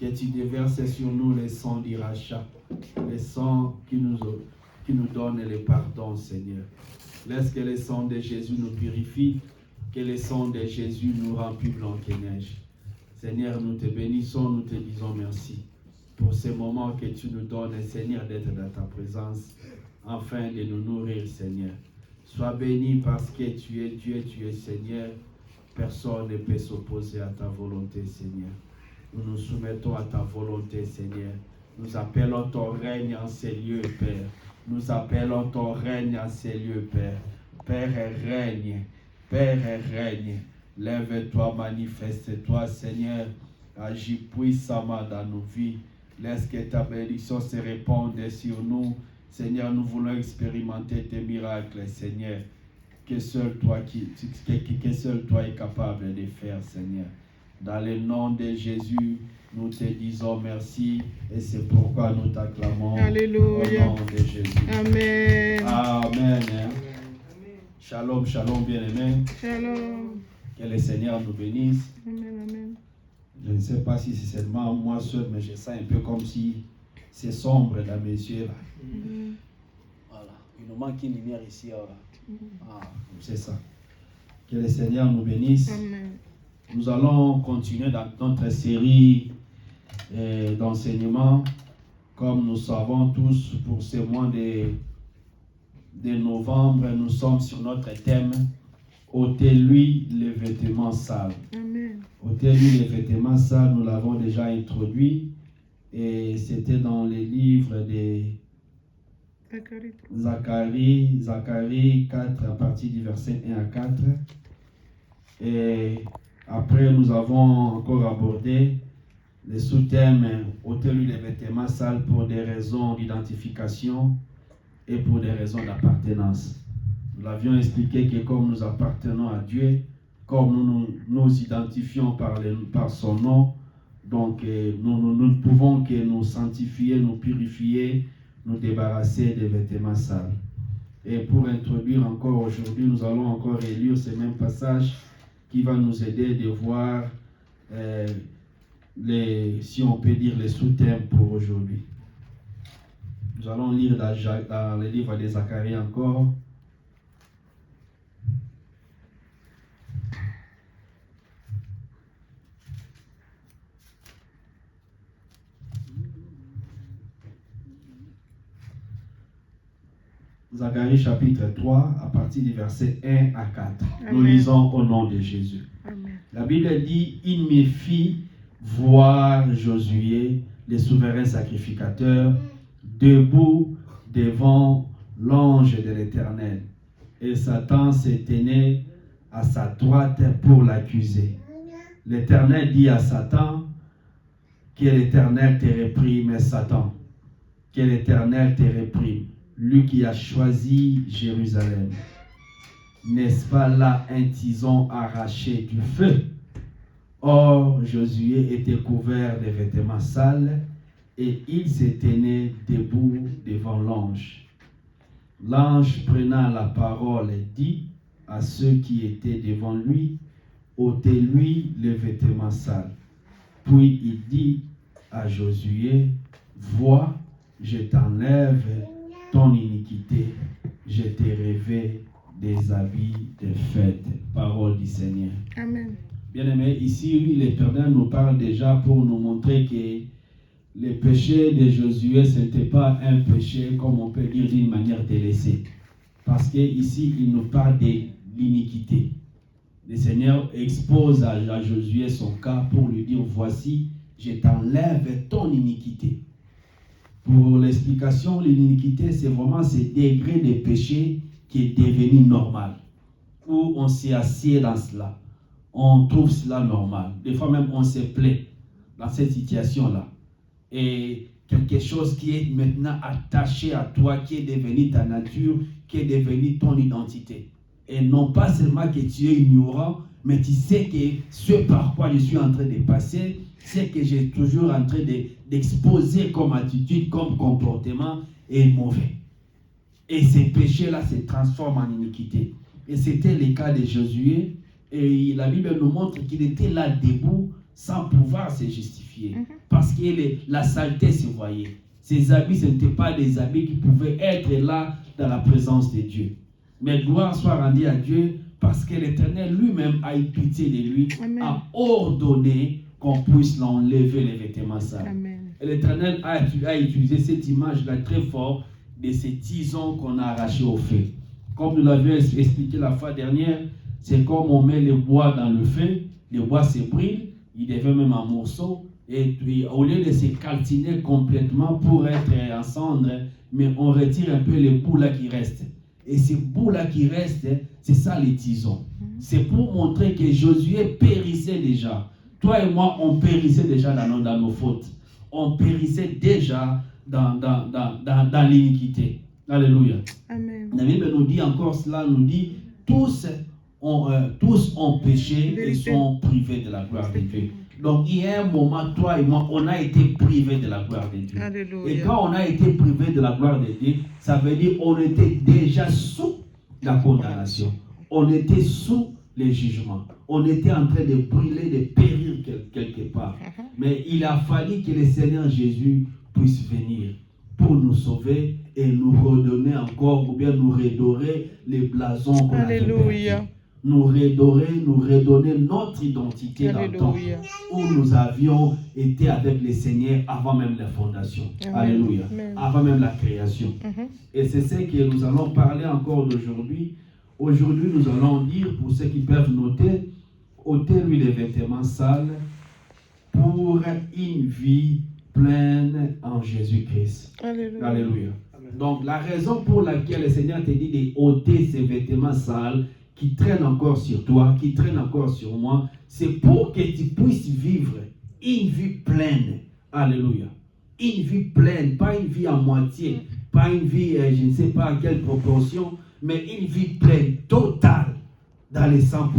que tu déverses sur nous les sangs du rachat, les sangs qui nous donnent le pardon, Seigneur. Laisse que le sang de Jésus nous purifie, que le sang de Jésus nous rend plus blanc que neige. Seigneur, nous te bénissons, nous te disons merci pour ces moments que tu nous donnes, Seigneur, d'être dans ta présence, afin de nous nourrir, Seigneur. Sois béni parce que tu es Dieu, tu es Seigneur. Personne ne peut s'opposer à ta volonté, Seigneur. Nous nous soumettons à ta volonté, Seigneur. Nous appelons ton règne en ces lieux, Père. Nous appelons ton règne en ces lieux, Père. Père, règne. Père, règne. Lève-toi, manifeste-toi, Seigneur. Agis puissamment dans nos vies. Laisse que ta bénédiction se répande sur nous. Seigneur, nous voulons expérimenter tes miracles, Seigneur. Que seul toi es capable de faire, Seigneur. Dans le nom de Jésus, nous te disons merci et c'est pourquoi nous t'acclamons. Alléluia. Au nom de Jésus. Amen. Amen. Shalom, shalom, bien-aimés. Shalom. Que le Seigneur nous bénisse. Amen, amen. Je ne sais pas si c'est seulement moi seul, mais je sens un peu comme si c'est sombre dans mes yeux. Là. Voilà. Il nous manque une lumière ici. C'est ça. Que le Seigneur nous bénisse. Amen. Nous allons continuer dans notre série d'enseignements. Comme nous savons tous, pour ce mois de novembre, nous sommes sur notre thème « Ôtez-lui les vêtements sales ». Amen. Ôtez-lui les vêtements sales, nous l'avons déjà introduit. Et c'était dans les livres de Zacharie 4, à partir du verset 1 à 4. Et après, nous avons encore abordé le sous-thème « Ôtez-lui les vêtements sales » pour des raisons d'identification et pour des raisons d'appartenance. Nous l'avions expliqué que comme nous appartenons à Dieu, comme nous identifions par son nom, donc nous ne pouvons que nous sanctifier, nous purifier, nous débarrasser des vêtements sales. Et pour introduire encore aujourd'hui, nous allons encore relire ce même passage qui va nous aider de voir, si on peut dire, les sous-thèmes pour aujourd'hui. Nous allons lire dans le livre de Zacharie encore. Zacharie chapitre 3, à partir du verset 1 à 4. Amen. Nous lisons au nom de Jésus. Amen. La Bible dit, « Il me fit voir Josué, le souverain sacrificateur, debout devant l'ange de l'Éternel. Et Satan se tenait à sa droite pour l'accuser. L'Éternel dit à Satan, que l'Éternel te réprime, Satan. Que l'Éternel te réprime. Lui qui a choisi Jérusalem. N'est-ce pas là un tison arraché du feu? Or, Josué était couvert de vêtements sales et il se tenait debout devant l'ange. L'ange prenant la parole dit à ceux qui étaient devant lui, ôtez-lui les vêtements sales. Puis il dit à Josué, vois, je t'enlève ton iniquité, je te revêt des habits de fête. Parole du Seigneur. Amen. Bien-aimés, ici, l'Éternel nous parle déjà pour nous montrer que le péché de Josué, ce n'était pas un péché, comme on peut dire, d'une manière délaissée. Parce qu'ici, il nous parle de l'iniquité. Le Seigneur expose à Josué son cas pour lui dire, voici, je t'enlève ton iniquité. Pour l'explication, l'iniquité, c'est vraiment ce degré de péché qui est devenu normal. Où on s'est assis dans cela. On trouve cela normal. Des fois même, on se plaît dans cette situation-là. Et quelque chose qui est maintenant attaché à toi, qui est devenu ta nature, qui est devenu ton identité. Et non pas seulement que tu es ignorant, mais tu sais que ce par quoi je suis en train de passer, c'est que j'ai toujours en train d'exposer comme attitude, comme comportement est mauvais. Et ces péchés-là se transforment en iniquité. Et c'était le cas de Josué. Et la Bible nous montre qu'il était là debout sans pouvoir se justifier. parce que la saleté se voyait. Ces habits, ce n'étaient pas des habits qui pouvaient être là dans la présence de Dieu. Mais gloire soit rendue à Dieu parce que l'Éternel lui-même a eu pitié de lui, Amen. a ordonné qu'on puisse l'enlever les vêtements sales. Amen. Et l'Éternel a utilisé cette image-là très fort de ces tisons qu'on a arrachés au feu. Comme nous l'avions expliqué la fois dernière, c'est comme on met le bois dans le feu, le bois se brûle, il devient même un morceau, et puis au lieu de se calciner complètement pour être en cendre, mais on retire un peu les bouts là qui restent. Et ces bouts là qui restent, c'est ça les tisons. C'est pour montrer que Josué périssait déjà. Toi et moi, on périssait déjà dans nos fautes. On périssait déjà dans l'iniquité. Alléluia. Amen. La Bible nous dit encore cela, nous dit tous ont péché et sont privés de la gloire de Dieu. Donc il y a un moment, toi et moi, on a été privés de la gloire de Dieu. Alléluia. Et quand on a été privés de la gloire de Dieu, ça veut dire qu'on était déjà sous la condamnation. On était sous les jugements. On était en train de brûler, de périr quelque part. Mais il a fallu que le Seigneur Jésus puisse venir pour nous sauver et nous redonner encore, ou bien nous redorer les blasons qu'on avait perdus. Nous redonner notre identité dans le temps où nous avions été avec le Seigneur avant même la fondation. Amen. Alléluia. Amen. Avant même la création. Et c'est ce que nous allons parler encore d'aujourd'hui. Aujourd'hui, nous allons dire, pour ceux qui peuvent noter, ôtez-lui les vêtements sales pour une vie pleine en Jésus-Christ. Alléluia. Alléluia. Donc, la raison pour laquelle le Seigneur te dit de ôter ces vêtements sales qui traînent encore sur toi, qui traînent encore sur moi, c'est pour que tu puisses vivre une vie pleine. Alléluia. Une vie pleine, pas une vie à moitié, pas une vie, je ne sais pas à quelle proportion, mais une vie pleine, totale, dans les 100%.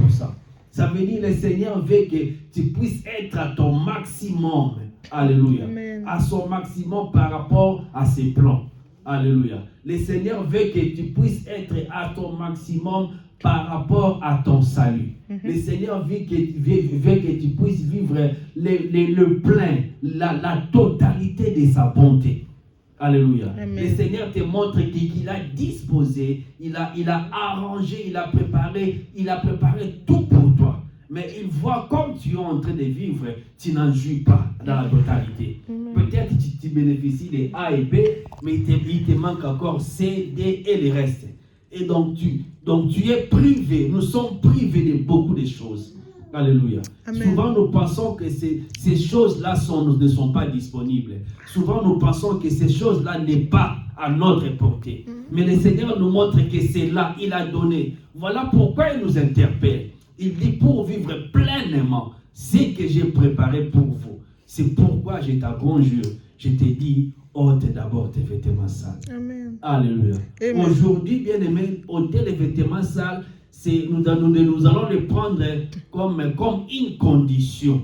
Ça veut dire que le Seigneur veut que tu puisses être à ton maximum. Alléluia. Amen. À son maximum par rapport à ses plans. Alléluia. Le Seigneur veut que tu puisses être à ton maximum par rapport à ton salut. Le Seigneur veut que tu puisses vivre le plein, la totalité de sa bonté. Alléluia. Amen. Le Seigneur te montre qu'il a disposé, il a arrangé, il a préparé tout pour toi. Mais il voit comme tu es en train de vivre, tu n'en jouis pas dans la totalité. Peut-être tu bénéficies des A et B, mais il te manque encore C, D et le reste. Et donc tu es privé, nous sommes privés de beaucoup de choses. Alléluia. Amen. Souvent nous pensons que ces choses-là ne sont pas disponibles. Souvent nous pensons que ces choses-là n'est pas à notre portée. Mais le Seigneur nous montre que c'est là, il a donné. Voilà pourquoi il nous interpelle. Il dit pour vivre pleinement ce que j'ai préparé pour vous. C'est pourquoi je t'enconjure. Je te dis, ôte d'abord tes vêtements sales. Amen. Alléluia. Amen. Aujourd'hui, bien aimé, ôter les vêtements sales, nous allons les prendre comme une condition.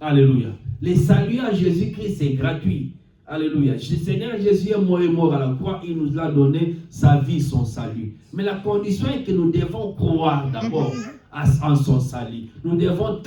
Alléluia. Le salut à Jésus-Christ, c'est gratuit. Alléluia. Le Seigneur Jésus est mort à la croix, il nous a donné sa vie, son salut. Mais la condition est que nous devons croire d'abord en son salut. Nous devons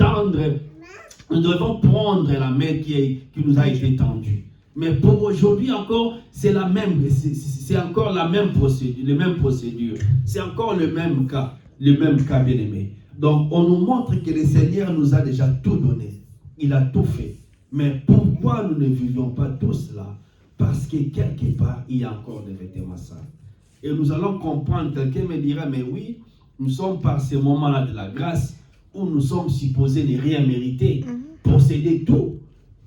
prendre la main qui nous a été tendue. Mais pour aujourd'hui encore, c'est encore la même procédure. C'est encore le même cas bien aimé. Donc on nous montre que le Seigneur nous a déjà tout donné. Il a tout fait. Mais pourquoi nous ne vivions pas tout cela? Parce que quelque part, il y a encore des vêtements sales. Et nous allons comprendre, quelqu'un me dira, mais oui, nous sommes par ces moments-là de la grâce où nous sommes supposés ne rien mériter, posséder tout.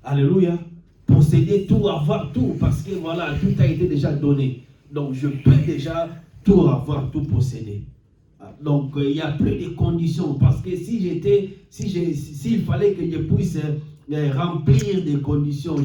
Alléluia. Posséder tout, avoir tout, parce que voilà, tout a été déjà donné. Donc je peux déjà tout avoir, tout posséder. Donc il n'y a plus de conditions, parce que s'il fallait que je puisse remplir des conditions,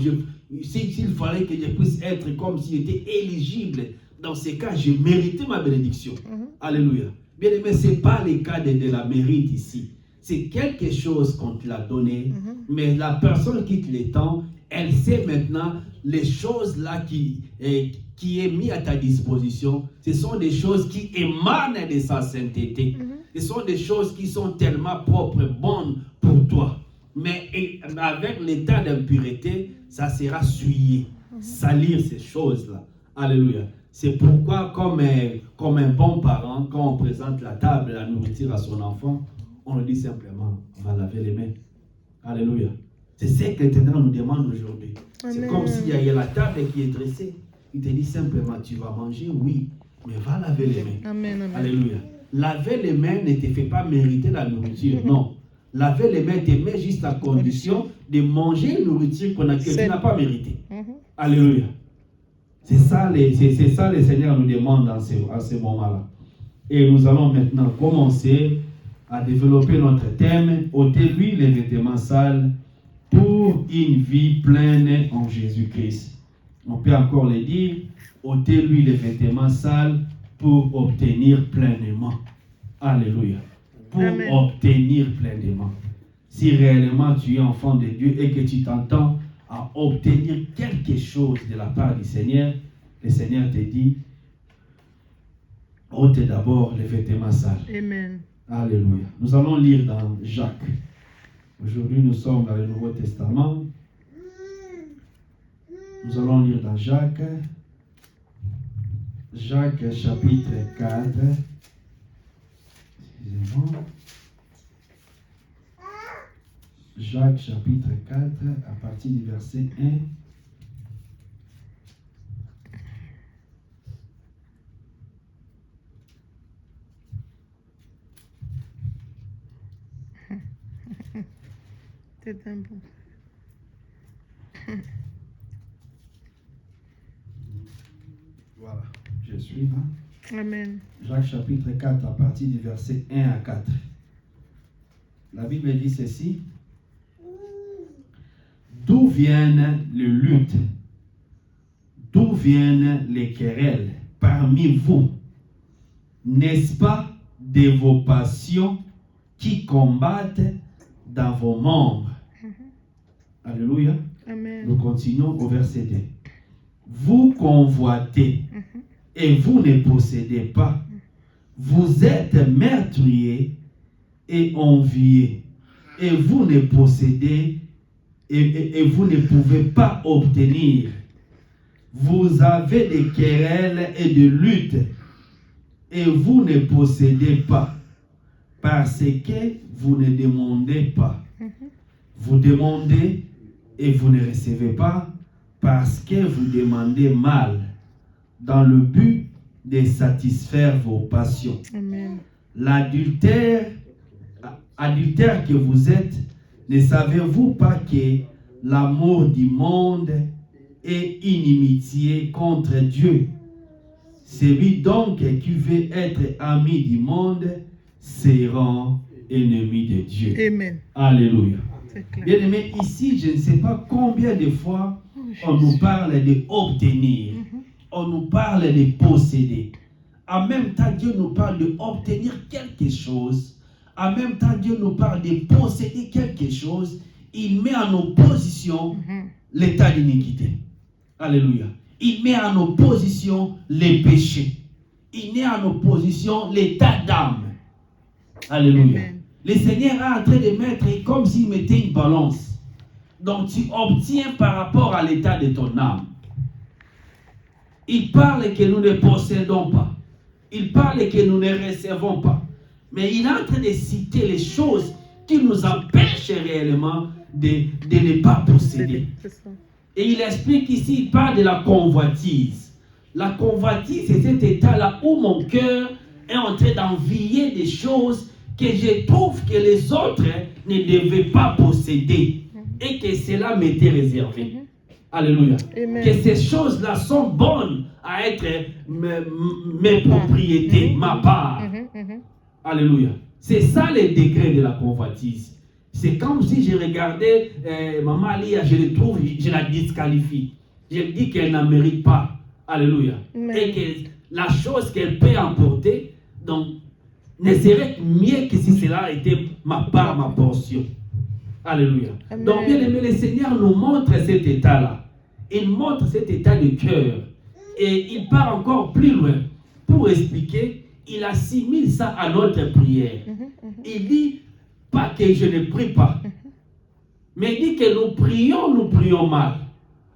s'il fallait que je puisse être comme si j'étais éligible, dans ces cas, je méritais ma bénédiction. Alléluia. Bien aimé, ce n'est pas le cas de la mérite ici. C'est quelque chose qu'on te l'a donné, mais la personne qui te l'étend, elle sait maintenant les choses là qui est mis à ta disposition. Ce sont des choses qui émanent de sa sainteté. Ce sont des choses qui sont tellement propres, bonnes pour toi. Mais avec l'état d'impureté, ça sera souillé, salir ces choses-là. Alléluia. C'est pourquoi, comme un bon parent, quand on présente la table, la nourriture à son enfant, on lui dit simplement, on va laver les mains. Alléluia. C'est ce que l'Éternel nous demande aujourd'hui. C'est comme s'il y a la table qui est dressée. Il te dit simplement, tu vas manger, oui, mais va laver les mains. Amen, amen. Alléluia. Laver les mains ne te fait pas mériter la nourriture, non. Laver les mains te met juste à condition de manger une nourriture que tu n'as pas mérité. Alléluia. C'est ça le Seigneur nous demande à ce moment-là. Et nous allons maintenant commencer à développer notre thème, ôtez-lui les vêtements sales pour une vie pleine en Jésus-Christ. On peut encore le dire, ôtez-lui les vêtements sales pour obtenir pleinement. Alléluia. Pour Amen. obtenir pleinement. Si réellement tu es enfant de Dieu et que tu t'entends à obtenir quelque chose de la part du Seigneur, le Seigneur te dit, ôtez d'abord les vêtements sales. Amen. Alléluia. Nous allons lire dans Jacques. Aujourd'hui, nous sommes dans le Nouveau Testament. Nous allons lire dans Jacques. Jacques chapitre 4. Excusez-moi. Jacques chapitre 4 à partir du verset 1. C'est un bon. Voilà, je suis là. Amen. Jacques chapitre 4 à partir du verset 1 à 4. La Bible dit ceci. D'où viennent les luttes? D'où viennent les querelles parmi vous? N'est-ce pas de vos passions qui combattent dans vos membres? Alléluia. Amen. Nous continuons au verset 2. Vous convoitez et vous ne possédez pas. Vous êtes meurtriers et enviés et vous ne possédez et vous ne pouvez pas obtenir. Vous avez des querelles et des luttes et vous ne possédez pas parce que vous ne demandez pas. Vous demandez et vous ne recevez pas parce que vous demandez mal dans le but de satisfaire vos passions. Amen. L'adultère que vous êtes, ne savez-vous pas que l'amour du monde est inimitié contre Dieu? Celui donc qui veut être ami du monde sera ennemi de Dieu. Amen. Alléluia. C'est clair. Bien aimé, ici, je ne sais pas combien de fois on nous parle de obtenir, on nous parle de posséder. En même temps, Dieu nous parle de obtenir quelque chose. En même temps, Dieu nous parle de posséder quelque chose. Il met en opposition l'état d'iniquité. Alléluia. Il met en opposition les péchés. Il met en opposition l'état d'âme. Alléluia. Amen. Le Seigneur est en train de mettre comme s'il mettait une balance. Donc tu obtiens par rapport à l'état de ton âme. Il parle que nous ne possédons pas. Il parle que nous ne recevons pas. Mais il est en train de citer les choses qui nous empêchent réellement de ne pas posséder. C'est ça. Et il explique ici, il parle de la convoitise. La convoitise, c'est cet état-là où mon cœur est en train d'envier des choses que je trouve que les autres ne devaient pas posséder et que cela m'était réservé. Alléluia. Amen. Que ces choses-là sont bonnes à être mes propriétés, ma part. Alléluia. C'est ça le degré de la convoitise. C'est comme si je regardais Maman Alia, je le trouve, je la disqualifie. Je dis qu'elle n'en mérite pas. Alléluia. Amen. Et que la chose qu'elle peut emporter, donc, ne serait mieux que si cela était ma part, ma portion. Alléluia. Amen. Donc, bien aimé, le Seigneur nous montre cet état-là. Il montre cet état de cœur. Et il part encore plus loin pour expliquer. Il assimile ça à notre prière. Il dit, pas que je ne prie pas. Mais il dit que nous prions mal.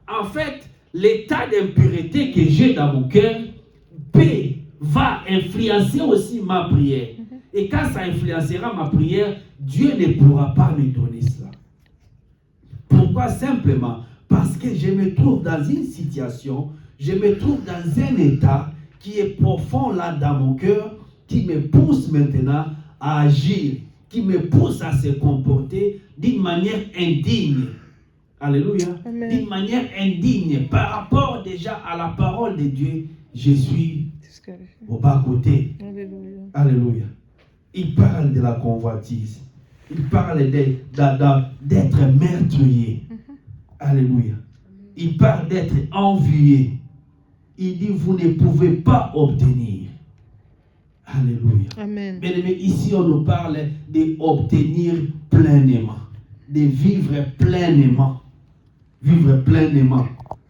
En fait, l'état d'impureté que j'ai dans mon cœur va influencer aussi ma prière. Et quand ça influencera ma prière, Dieu ne pourra pas me donner cela. Pourquoi? Simplement parce que je me trouve dans une situation, je me trouve dans un état qui est profond là dans mon cœur, qui me pousse maintenant à agir, qui me pousse à se comporter d'une manière indigne. Alléluia. D'une manière indigne par rapport déjà à la parole de Dieu, je suis au bas côté. Alléluia. Alléluia. Il parle de la convoitise. Il parle d'être meurtrier. Alléluia. Il parle d'être envié. Il dit, vous ne pouvez pas obtenir. Alléluia. Amen. Mais ici, on nous parle d'obtenir pleinement. De vivre pleinement. Vivre pleinement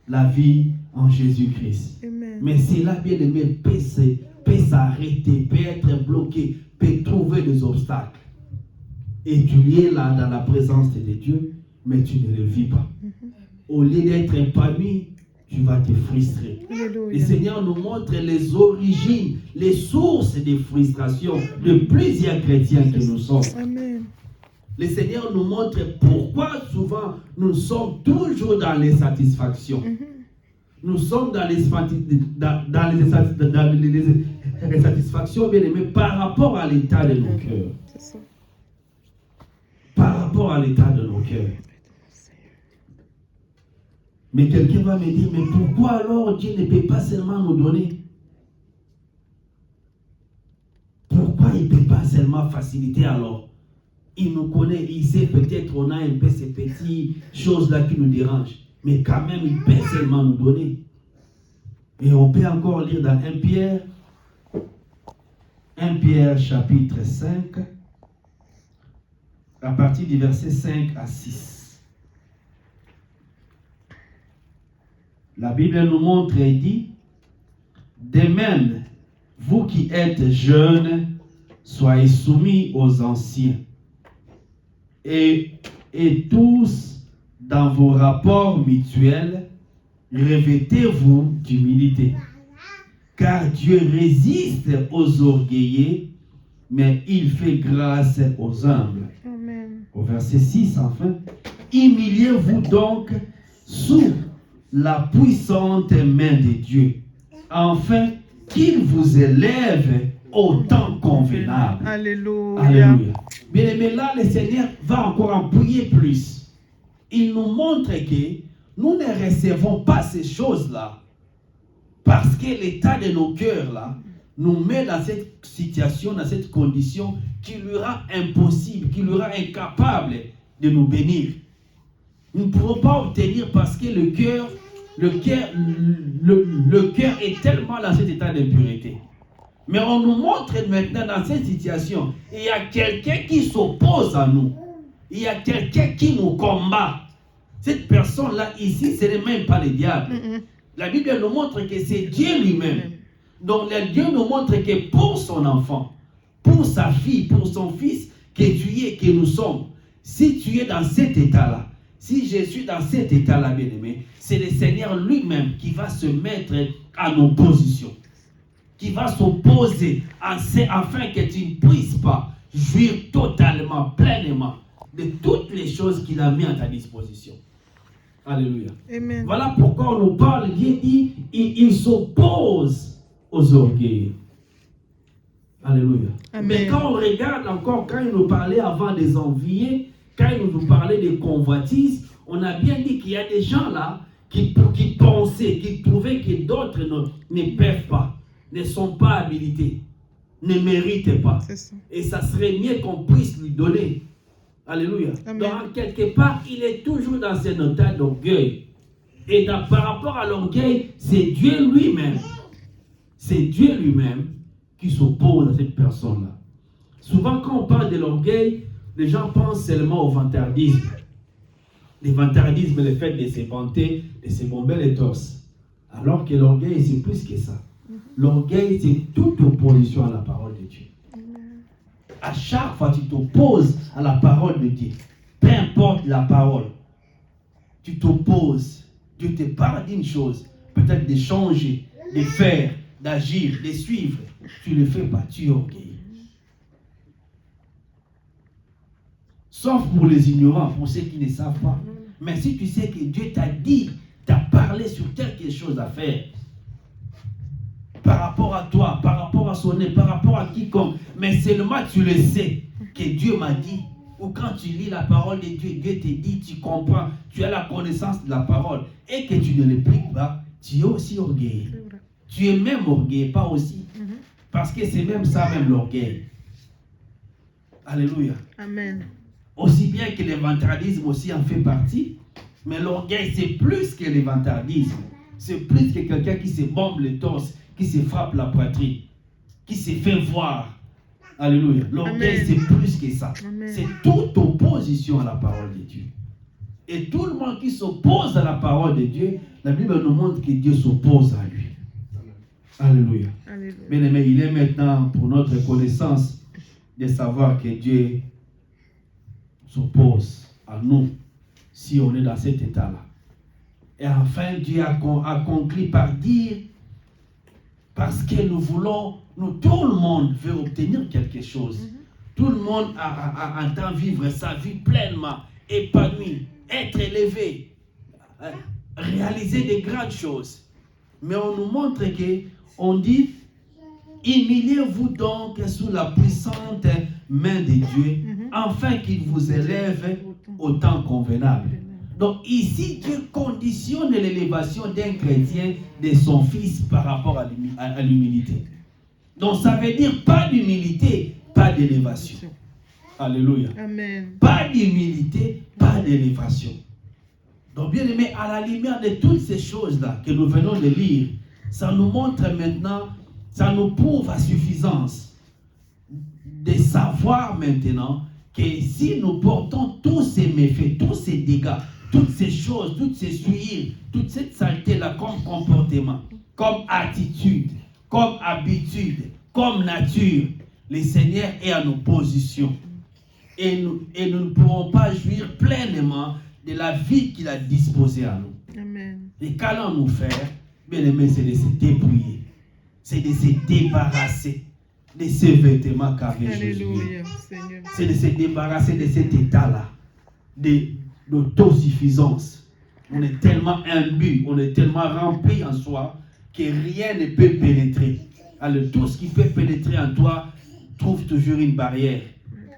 la vie en Jésus-Christ. Amen. Mais cela, bien aimé, peut s'arrêter, peut être bloqué, peut trouver des obstacles. Et tu es là dans la présence de Dieu, mais tu ne le vis pas. Au lieu d'être épanoui, tu vas te frustrer. Alléluia. Le Seigneur nous montre les origines, les sources de frustration de plusieurs chrétiens que nous sommes. Amen. Le Seigneur nous montre pourquoi souvent nous sommes toujours dans les satisfactions. Nous sommes dans les satisfactions, bien aimés, par rapport à l'état de nos cœurs. C'est ça. Par rapport à l'état de nos cœurs. Mais quelqu'un va me dire, mais pourquoi alors Dieu ne peut pas seulement nous donner? Pourquoi il ne peut pas seulement faciliter alors? Il nous connaît, il sait peut-être on a un peu ces petites choses-là qui nous dérangent. Mais quand même, il peut seulement nous donner. Et on peut encore lire dans 1 Pierre chapitre 5, à partir du verset 5 à 6. La Bible nous montre et dit, de même, vous qui êtes jeunes, soyez soumis aux anciens. Et tous, dans vos rapports mutuels, revêtez-vous d'humilité. Car Dieu résiste aux orgueilleux, mais il fait grâce aux humbles. Amen. Au verset 6, enfin, humiliez-vous donc sous la puissante main de Dieu, afin qu'il vous élève au temps convenable. Alléluia. Alléluia. Bien aimé, là, le Seigneur va encore en prier plus. Il nous montre que nous ne recevons pas ces choses-là parce que l'état de nos cœurs, là, nous met dans cette situation, dans cette condition qui lui rend impossible, qui lui rend incapable de nous bénir. Nous ne pouvons pas obtenir parce que le cœur est tellement dans cet état d'impureté. Mais on nous montre maintenant dans cette situation, il y a quelqu'un qui s'oppose à nous. Il y a quelqu'un qui nous combat. Cette personne-là, ici, ce n'est même pas le diable. La Bible nous montre que c'est Dieu lui-même. Donc, Dieu nous montre que pour son enfant, pour sa fille, pour son fils, que tu es, que nous sommes, si tu es dans cet état-là, si je suis dans cet état-là, bien-aimé, c'est le Seigneur lui-même qui va se mettre en opposition, qui va s'opposer afin que tu ne puisses pas jouir totalement, pleinement de toutes les choses qu'il a mis à ta disposition. Alléluia. Amen. Voilà pourquoi on nous parle, Dieu dit, il s'oppose aux orgueils. Alléluia. Amen. Mais quand on regarde encore, quand il nous parlait avant des enviés, quand il nous parlait des convoitises, on a bien dit qu'il y a des gens là qui pensaient, qui trouvaient que d'autres ne peuvent pas, ne sont pas habilités, ne méritent pas. C'est ça. Et ça serait mieux qu'on puisse lui donner. Alléluia. Amen. Donc, quelque part, il est toujours dans cet état d'orgueil. Et par rapport à l'orgueil, c'est Dieu lui-même. C'est Dieu lui-même qui s'oppose à cette personne-là. Souvent, quand on parle de l'orgueil, les gens pensent seulement au vantardisme. Le vantardisme, le fait de se vanter, de se bomber les torses. Alors que l'orgueil, c'est plus que ça. L'orgueil, c'est toute opposition à la parole de Dieu. À chaque fois, tu t'opposes à la parole de Dieu. peu importe la parole, tu t'opposes, Dieu te parle d'une chose, peut-être de changer, de faire, d'agir, de suivre, tu ne le fais pas, tu es orgueilleux. Sauf pour les ignorants, pour ceux qui ne savent pas. Mais si tu sais que Dieu t'a dit, t'a parlé sur quelque chose à faire, par rapport à toi, par rapport à son nez, par rapport à quiconque, mais seulement tu le sais, que Dieu m'a dit, ou quand tu lis la parole de Dieu, Dieu te dit, tu comprends, tu as la connaissance de la parole, et que tu ne l'appliques pas, tu es aussi orgueilleux. Tu es même orgueilleux, pas aussi. Parce que c'est même ça, même l'orgueil. Alléluia. Amen. Aussi bien que l'évangélisme aussi en fait partie, mais l'orgueil c'est plus que l'évangélisme. C'est plus que quelqu'un qui se bombe le torse, qui se frappe la poitrine, qui se fait voir. Alléluia. L'orgueil c'est plus que ça. Amen. C'est toute opposition à la parole de Dieu. Et tout le monde qui s'oppose à la parole de Dieu, la Bible nous montre que Dieu s'oppose à lui. Alléluia. Alléluia. Bien aimé, il est maintenant pour notre connaissance de savoir que Dieu s'oppose à nous si on est dans cet état-là. Et enfin, Dieu a conclu par dire, parce que nous voulons, tout le monde veut obtenir quelque chose. Tout le monde entend vivre sa vie pleinement, épanoui, être élevé, réaliser des grandes choses. Mais on nous montre que, on dit, humiliez-vous donc sous la puissante main de Dieu, afin qu'il vous élève au temps convenable. Donc ici, Dieu conditionne l'élévation d'un chrétien de son fils par rapport à l'humilité. Donc ça veut dire pas d'humilité, pas d'élévation. Alléluia. Amen. Pas d'humilité, pas d'élévation. Donc bien aimé, à la lumière de toutes ces choses-là que nous venons de lire, ça nous montre maintenant, ça nous prouve à suffisance de savoir maintenant que si nous portons tous ces méfaits, tous ces dégâts, toutes ces choses, toutes ces souillures, toute cette saleté-là comme comportement, comme attitude, comme habitude, comme nature, le Seigneur est à nos positions. Et nous ne pourrons pas jouir pleinement de la vie qu'il a disposée à nous. Amen. Et qu'allons-nous faire? Bien aimé, c'est de se dépouiller. C'est de se débarrasser de ces vêtements qu'avait Jésus. Alléluia, Seigneur. C'est de se débarrasser de cet état-là, d'autosuffisance. On est tellement imbu, on est tellement rempli en soi que rien ne peut pénétrer. Alors tout ce qui peut pénétrer en toi trouve toujours une barrière.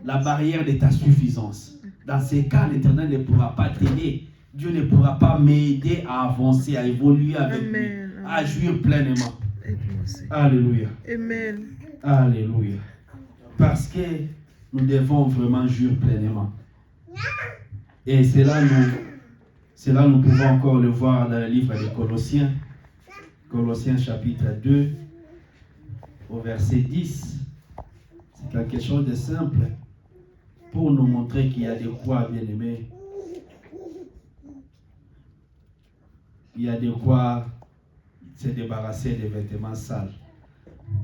La barrière de ta suffisance. Dans ces cas, l'Éternel ne pourra pas t'aider. Dieu ne pourra pas m'aider à avancer, à évoluer avec lui, à jouir pleinement. Alléluia. Amen. Alléluia. Parce que nous devons vraiment jouir pleinement. Et cela nous pouvons encore le voir dans le livre des Colossiens. Colossiens chapitre 2, au verset 10. C'est quelque chose de simple pour nous montrer qu'il y a de quoi, bien aimé. Il y a de quoi se débarrasser des vêtements sales.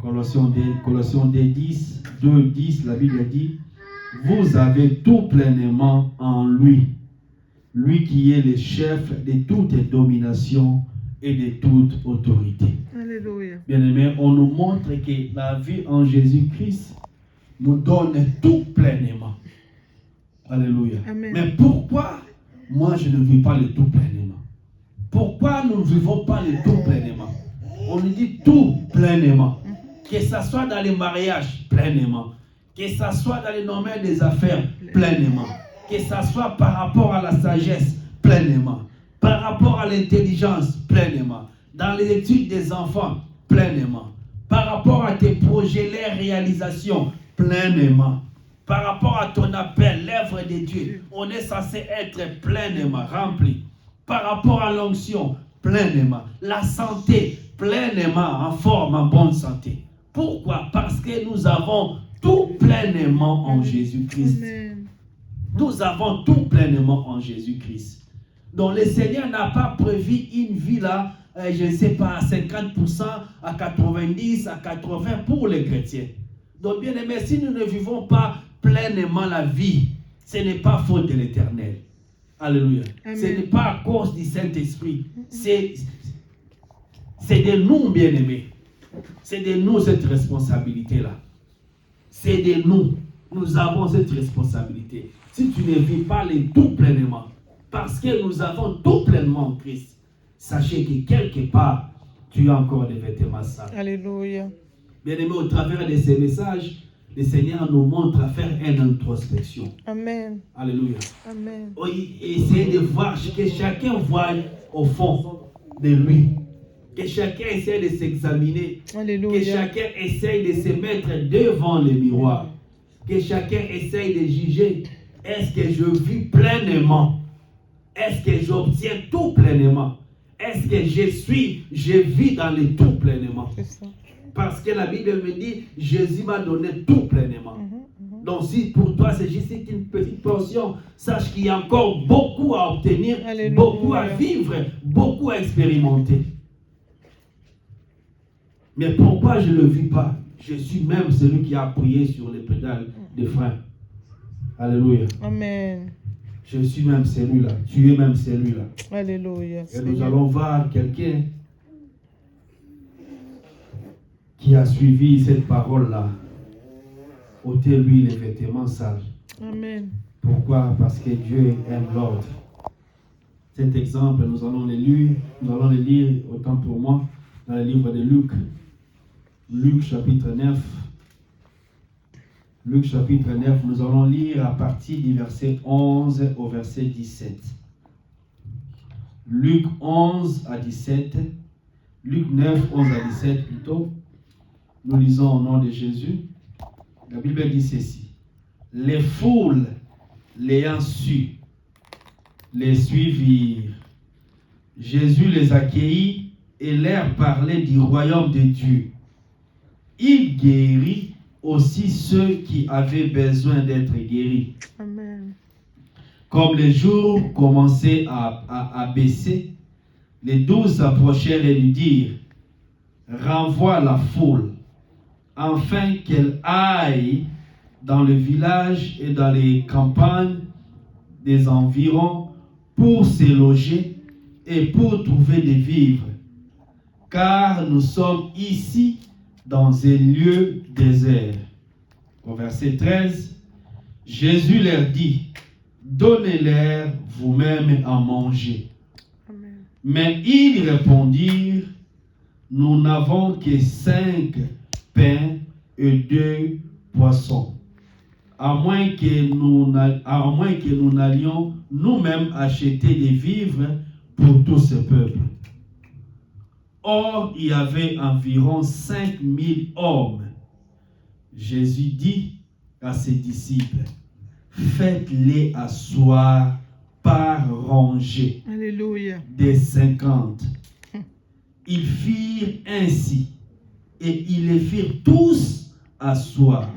Colossiens 2, 10, la Bible dit, vous avez tout pleinement en lui, lui qui est le chef de toute domination et de toute autorité. Alléluia. Bien aimé, on nous montre que la vie en Jésus-Christ nous donne tout pleinement. Alléluia. Amen. Mais pourquoi moi je ne vis pas le tout pleinement? Pourquoi nous ne vivons pas le tout pleinement? On nous dit tout pleinement. Que ce soit dans les mariages, pleinement. Que ce soit dans les domaines des affaires, pleinement. Que ce soit par rapport à la sagesse, pleinement. Par rapport à l'intelligence, pleinement. Dans les études des enfants, pleinement. Par rapport à tes projets, les réalisations, pleinement. Par rapport à ton appel, l'œuvre de Dieu, on est censé être pleinement rempli. Par rapport à l'onction, pleinement. La santé, pleinement en forme, en bonne santé. Pourquoi? Parce que nous avons tout pleinement en Jésus-Christ. Amen. Nous avons tout pleinement en Jésus-Christ. Donc le Seigneur n'a pas prévu une vie là, je ne sais pas, à 50%, à 90%, à 80% pour les chrétiens. Donc bien aimé, si nous ne vivons pas pleinement la vie, Ce n'est pas faute de l'Éternel. Alléluia. Amen. Ce n'est pas à cause du Saint-Esprit. C'est de nous, bien-aimés. C'est de nous cette responsabilité-là. C'est de nous. Nous avons cette responsabilité. Si tu ne vis pas les tout pleinement, parce que nous avons tout pleinement en Christ, sachez que quelque part, tu as encore des vêtements sales. Alléluia. Bien-aimés, au travers de ces messages, le Seigneur nous montre à faire une introspection. Amen. Alléluia. Amen. Essayez de voir, que chacun voie au fond de lui. Que chacun essaie de s'examiner. Que Alléluia. chacun essaye de se mettre devant le miroir. Que chacun essaye de juger. Est-ce que je vis pleinement? Est-ce que j'obtiens tout pleinement? Est-ce que je vis dans le tout pleinement? C'est ça. Parce que la Bible me dit, Jésus m'a donné tout pleinement. Donc si pour toi c'est juste une petite portion, sache qu'il y a encore beaucoup à obtenir, Alléluia. beaucoup à vivre, beaucoup à expérimenter. Mais pourquoi je ne le vis pas? Je suis même celui qui a appuyé sur les pédales de frein. Alléluia. Amen. Je suis même celui-là. Tu es même celui-là. Alléluia. Et nous allons voir quelqu'un qui a suivi cette parole-là. Ôtez-lui les vêtements sales. Amen. Pourquoi? Parce que Dieu aime l'ordre. Cet exemple, nous allons le lire, autant pour moi, dans le livre de Luc. Luc chapitre 9. Luc chapitre 9, nous allons lire à partir du verset 11 au verset 17. Luc 11 à 17. Luc 9, 11 à 17 plutôt. Nous lisons au nom de Jésus. La Bible dit ceci. Les foules, l'ayant su, les suivirent. Jésus les accueillit et leur parlait du royaume de Dieu. Il guérit aussi ceux qui avaient besoin d'être guéris. Amen. Comme les jours commençaient à baisser, les 12 approchèrent et lui dirent, renvoie la foule, afin qu'elle aille dans le village et dans les campagnes des environs pour se loger et pour trouver des vivres. Car nous sommes ici dans un lieu désert. Au verset 13, Jésus leur dit, donnez-leur vous-même à manger. Amen. Mais ils répondirent, nous n'avons que 5 pains et 2 poissons. À moins que nous n'allions nous-mêmes acheter des vivres pour tout ce peuple. Or, il y avait environ 5000 hommes. Jésus dit à ses disciples, faites-les asseoir par rangée Alléluia. des 50. Ils firent ainsi, et ils les firent tous asseoir.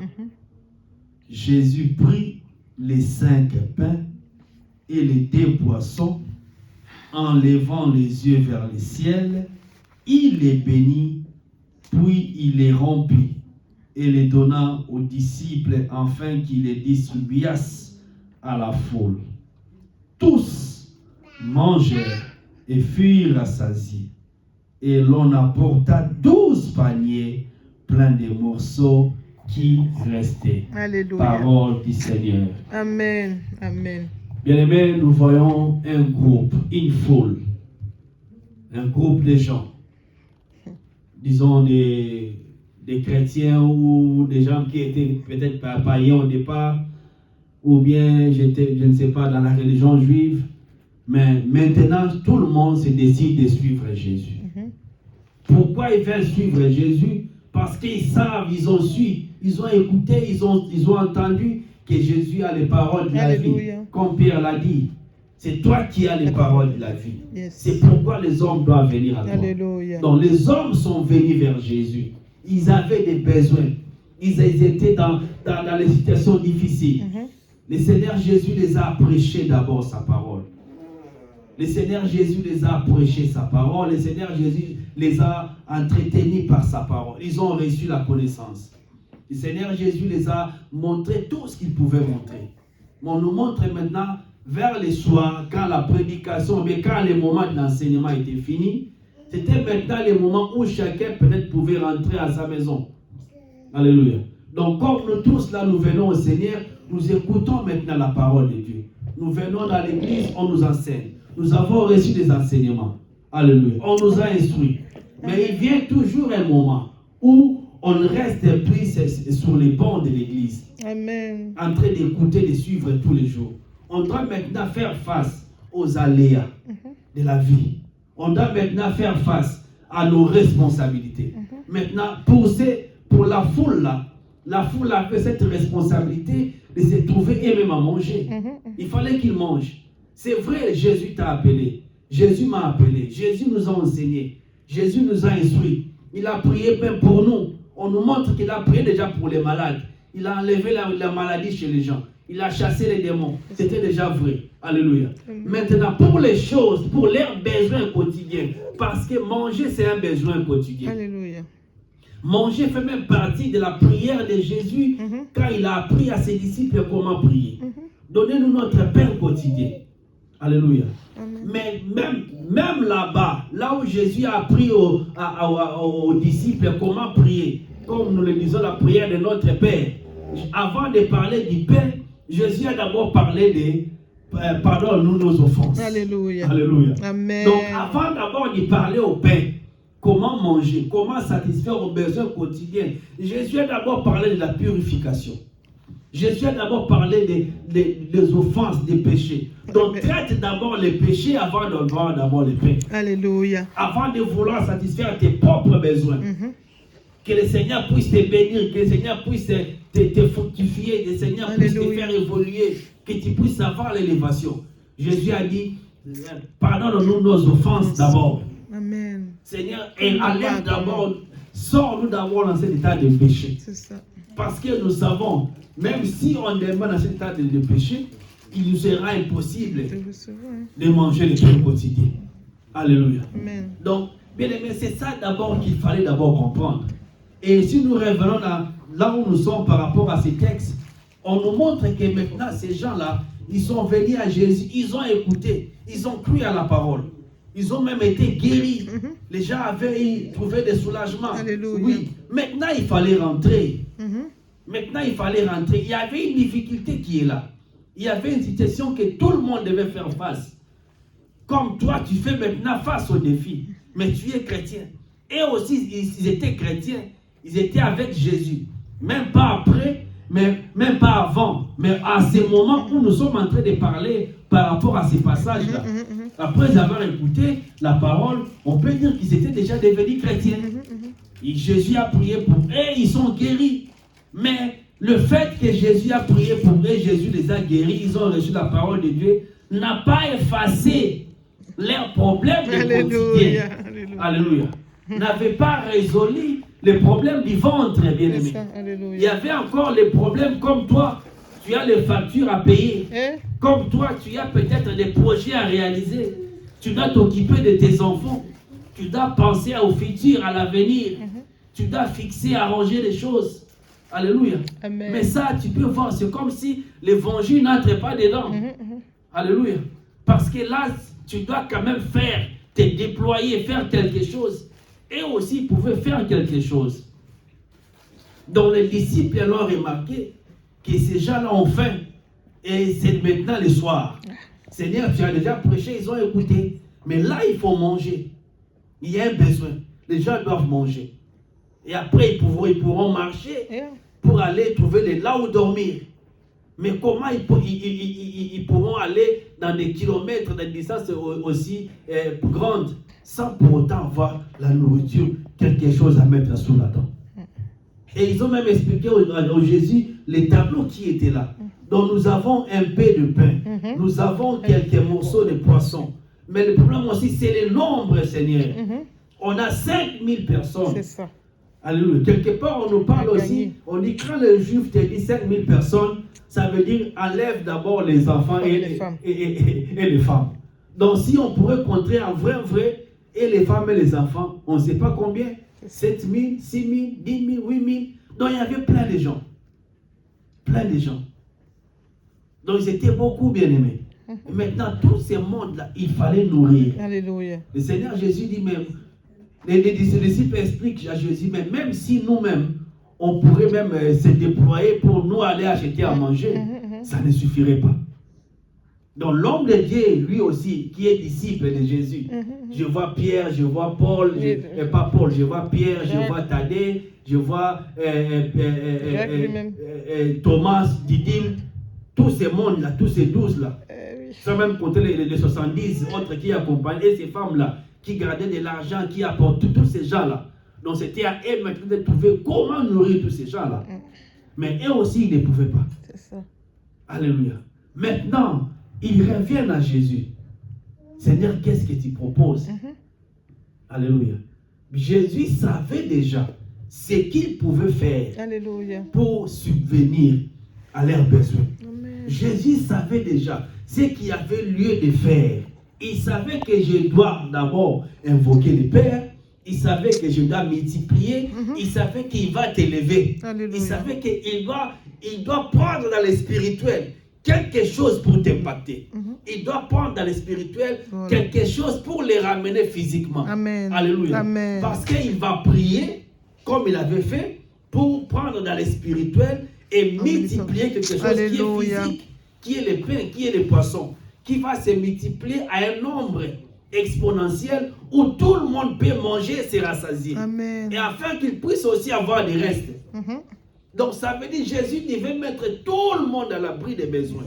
Jésus prit les 5 pains et les 2 poissons, en levant les yeux vers le ciel, il les bénit, puis il les rompit et les donna aux disciples afin qu'ils les distribuassent à la foule. Tous mangèrent et furent rassasiés. Et l'on apporta 12 paniers pleins de morceaux qui restaient. Alléluia. Parole du Seigneur. Amen. Amen. Bien-aimés, nous voyons un groupe, une foule, un groupe de gens, disons des chrétiens ou des gens qui étaient peut-être païens au départ, ou bien je ne sais pas, dans la religion juive, mais maintenant tout le monde se décide de suivre Jésus. Pourquoi ils veulent suivre Jésus? Parce qu'ils savent, ils ont su, ils ont écouté, ils ont entendu que Jésus a les paroles de la vie. Comme Pierre l'a dit, c'est toi qui as les paroles de la vie. Yes. C'est pourquoi les hommes doivent venir à toi. Alléluia. Donc les hommes sont venus vers Jésus. Ils avaient des besoins. Ils étaient dans les situations difficiles. Le Seigneur Jésus les a prêché d'abord sa parole. Le Seigneur Jésus les a prêché sa parole. Le Seigneur Jésus les a entretenus par sa parole. Ils ont reçu la connaissance. Le Seigneur Jésus les a montré tout ce qu'ils pouvaient montrer. Mais on nous montre maintenant, vers les soirs, quand la prédication, mais quand les moments d'enseignement étaient finis, c'était maintenant les moments où chacun peut-être pouvait rentrer à sa maison. Alléluia. Donc comme nous tous là, nous venons au Seigneur, nous écoutons maintenant la parole de Dieu. Nous venons dans l'église, on nous enseigne. Nous avons reçu des enseignements. Alléluia. On nous a instruits. Mais il vient toujours un moment où on reste pris sur les bancs de l'église. Amen. En train d'écouter, de suivre tous les jours. On doit maintenant faire face aux aléas de la vie. On doit maintenant faire face à nos responsabilités. Maintenant, pour la foule là, la foule a fait cette responsabilité de se trouver et même à manger. Il fallait qu'il mange. C'est vrai, Jésus t'a appelé. Jésus m'a appelé. Jésus nous a enseigné. Jésus nous a instruits. Il a prié même pour nous. On nous montre qu'il a prié déjà pour les malades. Il a enlevé la maladie chez les gens. Il a chassé les démons. C'était déjà vrai. Alléluia. Maintenant, pour les choses, pour leurs besoins quotidiens, parce que manger, c'est un besoin quotidien. Alléluia. Manger fait même partie de la prière de Jésus quand il a appris à ses disciples comment prier. Donnez-nous notre pain quotidien. Alléluia. Mais même là-bas, là où Jésus a appris aux disciples comment prier, comme nous le disons la prière de notre Père, avant de parler du pain, Jésus a d'abord parlé de pardonne-nous nos offenses. Alléluia. Alléluia. Amen. Donc avant d'abord de parler au pain, comment manger, comment satisfaire aux besoins quotidiens, Jésus a d'abord parlé de la purification. Jésus a d'abord parlé des offenses, des péchés. Donc traite d'abord les péchés avant de voir d'abord les pains. Alléluia. Avant de vouloir satisfaire tes propres besoins. Que le Seigneur puisse te bénir, que le Seigneur puisse te fortifier, que le Seigneur puisse te faire évoluer, que tu puisses avoir l'élévation. Jésus a dit, pardonne-nous nos offenses d'abord. Amen. Seigneur, enlève d'abord, sors-nous d'abord dans cet état de péché. C'est ça. Parce que nous savons, même si on demeure dans cet état de péché, il nous sera impossible de manger les pains quotidiens. Alléluia. Amen. Donc, bien aimé, c'est ça d'abord qu'il fallait d'abord comprendre. Et si nous revenons là où nous sommes par rapport à ces textes, on nous montre que maintenant ces gens-là, ils sont venus à Jésus, ils ont écouté, ils ont cru à la parole. Ils ont même été guéris. Les gens avaient trouvé des soulagements. Alléluia. Oui, maintenant il fallait rentrer. Maintenant il fallait rentrer. Il y avait une difficulté qui est là. Il y avait une situation que tout le monde devait faire face. Comme toi, tu fais maintenant face au défi. Mais tu es chrétien. Et aussi, ils étaient chrétiens. Ils étaient avec Jésus. Même pas après, mais même pas avant. Mais à ces moments où nous sommes en train de parler par rapport à ces passages-là. Après avoir écouté la parole, on peut dire qu'ils étaient déjà devenus chrétiens. Et Jésus a prié pour eux, ils sont guéris. Mais le fait que Jésus a prié pour eux, Jésus les a guéris, ils ont reçu la parole de Dieu, n'a pas effacé leurs problèmes de quotidien. Alléluia. N'avait pas résolu les problèmes du ventre, bien aimé. Il y avait encore les problèmes comme toi. Tu as les factures à payer. Comme toi, tu as peut-être des projets à réaliser. Tu dois t'occuper de tes enfants. Tu dois penser au futur, à l'avenir. Tu dois fixer, arranger les choses. Alléluia. Amen. Mais ça, tu peux voir, c'est comme si l'évangile n'entre pas dedans. Alléluia. Parce que là, tu dois quand même faire, te déployer, faire quelque chose. Et aussi, pouvoir faire quelque chose. Donc les disciples l'ont remarqué que ces gens-là ont faim. Et c'est maintenant le soir. Seigneur, tu as déjà prêché, ils ont écouté. Mais là, il faut manger. Il y a un besoin. Les gens doivent manger. Et après, ils pourront marcher pour aller trouver là où dormir. Mais comment ils pourront aller dans des kilomètres de distance aussi grandes sans pour autant avoir la nourriture, quelque chose à mettre sous la dent. Et ils ont même expliqué au Jésus les tableaux qui étaient là. Donc nous avons un peu de pain, nous avons quelques morceaux de poisson. Mais le problème aussi, c'est le nombre, Seigneur. On a 5000 personnes. C'est ça. Alléluia. Quelque part, on nous parle aussi, on dit quand le juif te dit 5000 personnes, ça veut dire enlève d'abord les enfants et les femmes. Donc si on pourrait compter en vrai, et les femmes et les enfants, on ne sait pas combien, 7000, 6000, 10 000, 8000. Donc il y avait plein de gens. Plein de gens. Donc ils étaient beaucoup bien-aimés. Et maintenant, tous ces mondes-là, il fallait nourrir. Alléluia. Le Seigneur Jésus dit même, les disciples expliquent à Jésus, mais même si nous-mêmes, on pourrait même se déployer pour nous aller acheter à manger, ça ne suffirait pas. Donc l'homme de Dieu, lui aussi, qui est disciple de Jésus, je vois Pierre, je vois Paul, pas Paul, je vois Pierre, je vois Thaddée, je vois Thomas, Didyme, tous ces mondes-là, tous ces 12-là, sans même compter les 70 autres qui accompagnaient ces femmes-là, qui gardaient de l'argent, qui apportaient tous ces gens-là. Donc c'était à eux maintenant de trouver comment nourrir tous ces gens-là. Mais eux aussi, ils ne pouvaient pas. C'est ça. Alléluia. Maintenant, ils reviennent à Jésus. Seigneur, qu'est-ce que tu proposes? Alléluia. Jésus savait déjà ce qu'il pouvait faire. Alléluia. Pour subvenir à leurs besoins. Amen. Jésus savait déjà ce qu'il avait lieu de faire. Il savait que je dois d'abord invoquer le Père. Il savait que je dois multiplier. Il savait qu'il va t'élever. Il savait qu'il doit prendre dans le spirituel quelque chose pour t'impacter. Il doit prendre dans le spirituel quelque chose pour les ramener physiquement. Amen. Alléluia. Amen. Parce qu'il va prier comme il avait fait pour prendre dans le spirituel et multiplier quelque chose qui est physique, qui est le pain, qui est le poisson, qui va se multiplier à un nombre exponentiel où tout le monde peut manger et se rassasier. Amen. Et afin qu'il puisse aussi avoir des restes. Donc ça veut dire que Jésus devait mettre tout le monde à l'abri des besoins.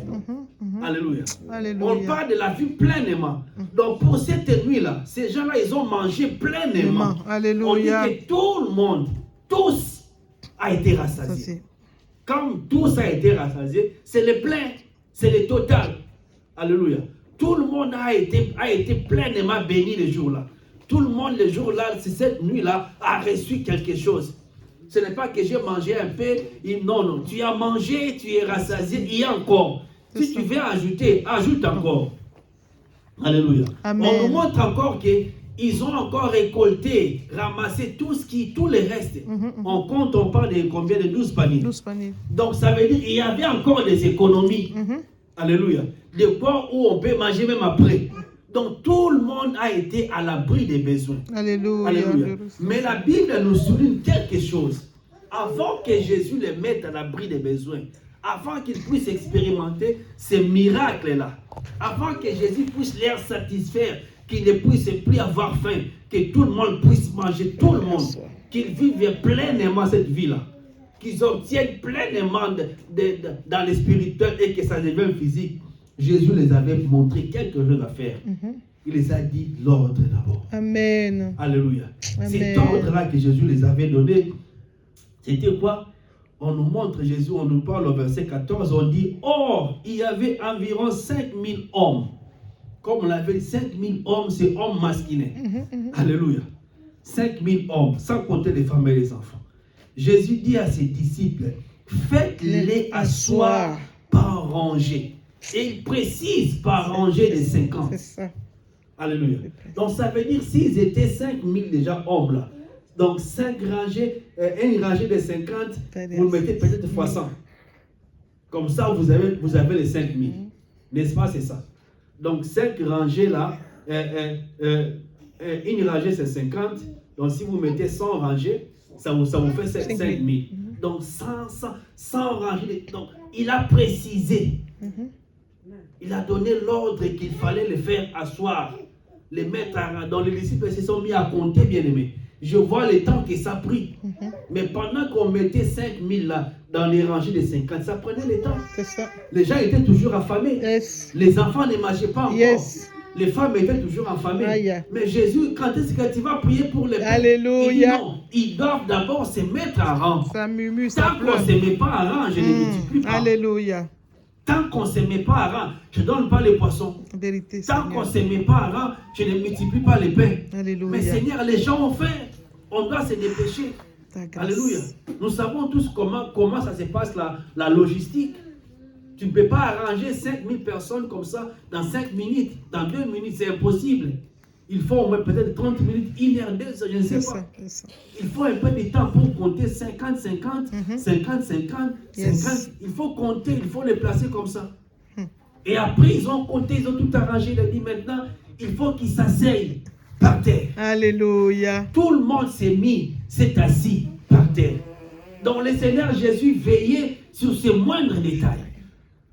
Alléluia. Alléluia. On parle de la vie pleinement. Donc pour cette nuit-là, ces gens-là, ils ont mangé pleinement. Alléluia. On dit que tout le monde, tous, a été rassasié. Comme tous a été rassasié, c'est le plein, c'est le total. Alléluia. Tout le monde a été pleinement béni le jour-là. Tout le monde le jour-là, cette nuit-là, a reçu quelque chose. Ce n'est pas que j'ai mangé un peu. Non, non. Tu as mangé, tu es rassasié. Il y a encore. Si tu veux ajouter, ajoute encore. Alléluia. Amen. On nous montre encore qu'ils ont encore récolté, ramassé tout le reste. On compte, on parle de combien? De 12 paniers. 12 paniers. Donc ça veut dire qu'il y avait encore des économies. Alléluia. Des points où on peut manger même après. Donc tout le monde a été à l'abri des besoins. Alléluia. Alléluia. Mais la Bible nous souligne quelque chose. Avant que Jésus les mette à l'abri des besoins, avant qu'ils puissent expérimenter ces miracles-là, avant que Jésus puisse les satisfaire, qu'ils ne puissent plus avoir faim, que tout le monde puisse manger, tout le monde, qu'ils vivent pleinement cette vie-là, qu'ils obtiennent pleinement dans le spirituel et que ça devienne physique, Jésus les avait montré quelque chose à faire. Il les a dit l'ordre d'abord. Amen. Alléluia. Amen. Cet ordre-là que Jésus les avait donné, c'était quoi? On nous montre Jésus, on nous parle au verset 14, on dit, or, il y avait environ 5000 hommes. Comme on l'avait dit, 5000 hommes, c'est hommes masculins. Alléluia. 5000 hommes, sans compter les femmes et les enfants. Jésus dit à ses disciples, faites-les asseoir par rangée. Et il précise par rangée de 50. C'est ça. Alléluia. Donc ça veut dire s'ils étaient 5000 déjà hommes là. Donc 5 rangées, une rangée de 50, vous le mettez peut-être fois 100. Comme ça vous avez les 5000. N'est-ce pas, c'est ça. Donc 5 rangées là, une rangée c'est 50. Donc si vous mettez 100 rangées, ça vous fait 5000. Donc 100 rangées. Donc il a précisé. Il a donné l'ordre qu'il fallait les faire asseoir, les mettre à rang. Donc les disciples se sont mis à compter, bien aimés. Je vois le temps que ça a pris. Mais pendant qu'on mettait 5000 là dans les rangées de 50, ça prenait le temps. C'est ça. Les gens étaient toujours affamés. Yes. Les enfants ne mangeaient pas encore. Yes. Les femmes étaient toujours affamées. Aïe. Mais Jésus, quand est-ce que tu vas prier pour les pauvres? Alléluia. Il dit non, ils doivent d'abord se mettre à rang. Ça murmure, ça Tant qu'on ne se met pas à rang, je ne multiplie pas. Alléluia. Tant qu'on ne se met pas à rang, je ne donne pas les poissons. Vérité, Tant qu'on ne se met pas à rang, je ne multiplie pas les pains. Alléluia. Mais Seigneur, les gens ont faim. On doit se dépêcher. Alléluia. Nous savons tous comment ça se passe la logistique. Tu ne peux pas arranger 5000 personnes comme ça dans 5 minutes. Dans 2 minutes, c'est impossible. Il faut au moins peut-être 30 minutes, 1 heure, 2 heures, je ne sais pas. Ça. Il faut un peu de temps pour compter 50, 50, 50, 50, 50. Il faut compter, il faut les placer comme ça. Et après, ils ont compté, ils ont tout arrangé. Il a dit maintenant, il faut qu'ils s'asseyent par terre. Alléluia. Tout le monde s'est assis par terre. Donc le Seigneur Jésus veillait sur ces moindres détails.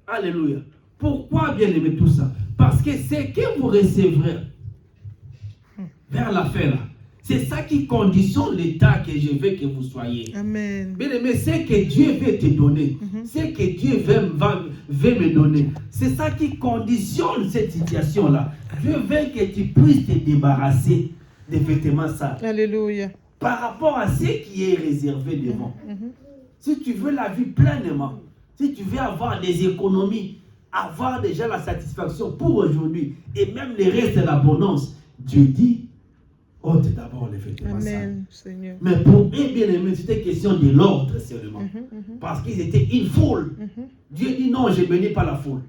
Alléluia. Pourquoi, bien aimé, tout ça? Parce que c'est que vous recevrez vers la fin là. C'est ça qui conditionne l'état que je veux que vous soyez. Amen. Bien aimé, c'est que Dieu veut te donner. C'est que Dieu veut me donner. C'est ça qui conditionne cette situation-là. Dieu veut que tu puisses te débarrasser des vêtements sales. Alléluia. Par rapport à ce qui est réservé devant. Si tu veux la vie pleinement, si tu veux avoir des économies, avoir déjà la satisfaction pour aujourd'hui et même le reste de l'abondance, Dieu dit, ôte d'abord les vêtements sales. Amen, Seigneur. Mais pour eux, bien aimés, c'était question de l'ordre seulement. Parce qu'ils étaient une foule. Dieu dit non, je ne bénis pas la foule.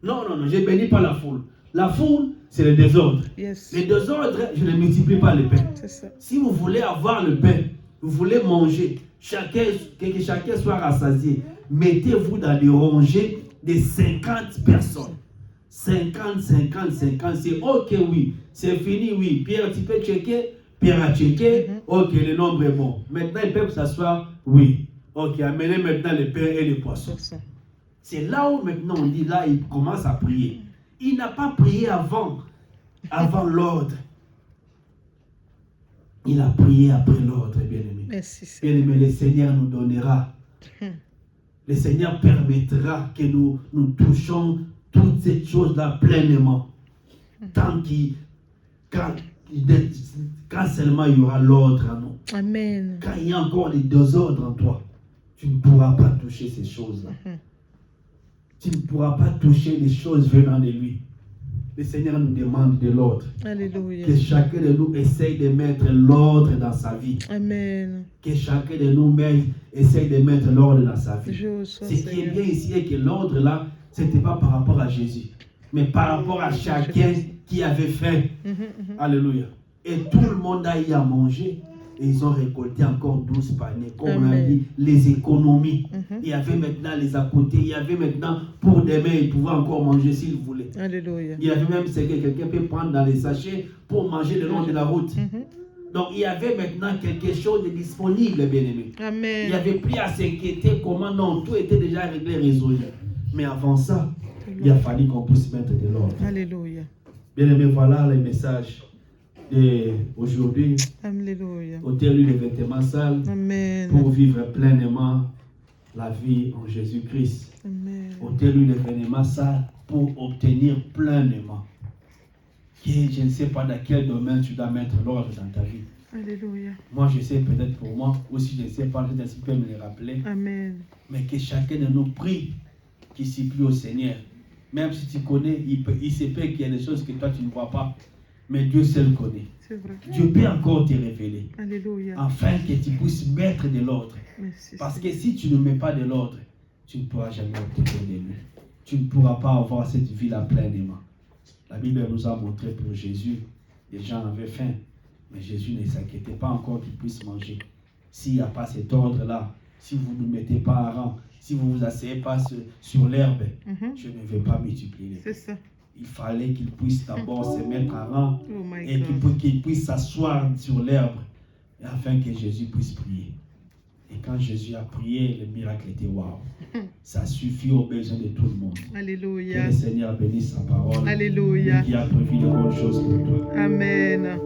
Non, je ne bénis pas la foule. La foule, c'est le désordre. Yes. Les désordres, je ne multiplie pas le pain. C'est ça. Si vous voulez avoir le pain, vous voulez manger, que chacun soit rassasié, mettez-vous dans les rangées de 50 personnes. 50, c'est ok, oui. C'est fini, oui. Pierre, tu peux checker. Pierre a checké. Ok, le nombre est bon. Maintenant, ils peuvent s'asseoir. Oui. Ok, amenez maintenant le pain et les poissons. C'est là où maintenant on dit, là, il commence à prier. Il n'a pas prié avant l'ordre. Il a prié après l'ordre, bien-aimé. Merci, Bien-aimé, le Seigneur nous donnera. Le Seigneur permettra que nous touchions toutes ces choses-là pleinement. Quand seulement il y aura l'ordre en nous. Amen. Quand il y a encore les désordres en toi, tu ne pourras pas toucher ces choses-là. Tu ne pourras pas toucher les choses venant de lui. Le Seigneur nous demande de l'ordre. Alléluia. Que chacun de nous essaye de mettre l'ordre dans sa vie. Amen. Que chacun de nous essaye de mettre l'ordre dans sa vie. Ce qui est bien ici est que l'ordre là, ce n'était pas par rapport à Jésus, mais par rapport à chacun qui avait faim. Alléluia. Et tout le monde a eu à manger. Et ils ont récolté encore 12 paniers. Comme on a dit, les économies. Il y avait maintenant les à côté. Il y avait maintenant, pour demain, ils pouvaient encore manger s'ils voulaient. Alléluia. Il y avait même ce que quelqu'un peut prendre dans les sachets pour manger le long de la route. Donc, il y avait maintenant quelque chose de disponible, bien-aimé. Amen. Il n'y avait plus à s'inquiéter comment, non, tout était déjà réglé, résolu. Mais avant ça, il a fallu qu'on puisse mettre de l'ordre. Alléluia. Bien-aimé, voilà le message d'aujourd'hui. Alléluia. Ôtez-lui les vêtements sales. Amen. Pour vivre pleinement la vie en Jésus-Christ. Amen. Ôtez-lui les vêtements sales pour obtenir pleinement. Je ne sais pas dans quel domaine tu dois mettre l'ordre dans ta vie. Alléluia. Moi, je sais peut-être pour moi, ou si je ne sais pas, je peux me le rappeler. Amen. Mais que chacun de nous prie, qui s'y plie au Seigneur. Même si tu connais, il se peut qu'il y a des choses que toi tu ne vois pas. Mais Dieu seul connaît. C'est vrai. Dieu peut encore te révéler. Alléluia. Afin que tu puisses mettre de l'ordre. Merci. Parce que si tu ne mets pas de l'ordre, tu ne pourras jamais obtenir de lui. Tu ne pourras pas avoir cette vie-là pleinement. La Bible nous a montré pour Jésus, les gens avaient faim, mais Jésus ne s'inquiétait pas encore qu'ils puissent manger. S'il n'y a pas cet ordre-là, si vous ne mettez pas à rang, si vous ne vous asseyez pas sur l'herbe, je ne vais pas multiplier les pains. C'est ça. Il fallait qu'ils puissent d'abord se mettre à rang Oh et qu'ils puissent s'asseoir sur l'herbe afin que Jésus puisse prier. Et quand Jésus a prié, le miracle était waouh. Ça suffit aux besoins de tout le monde. Alléluia. Que le Seigneur bénisse sa parole. Alléluia. Et qui a prévu de bonnes choses pour toi. Amen.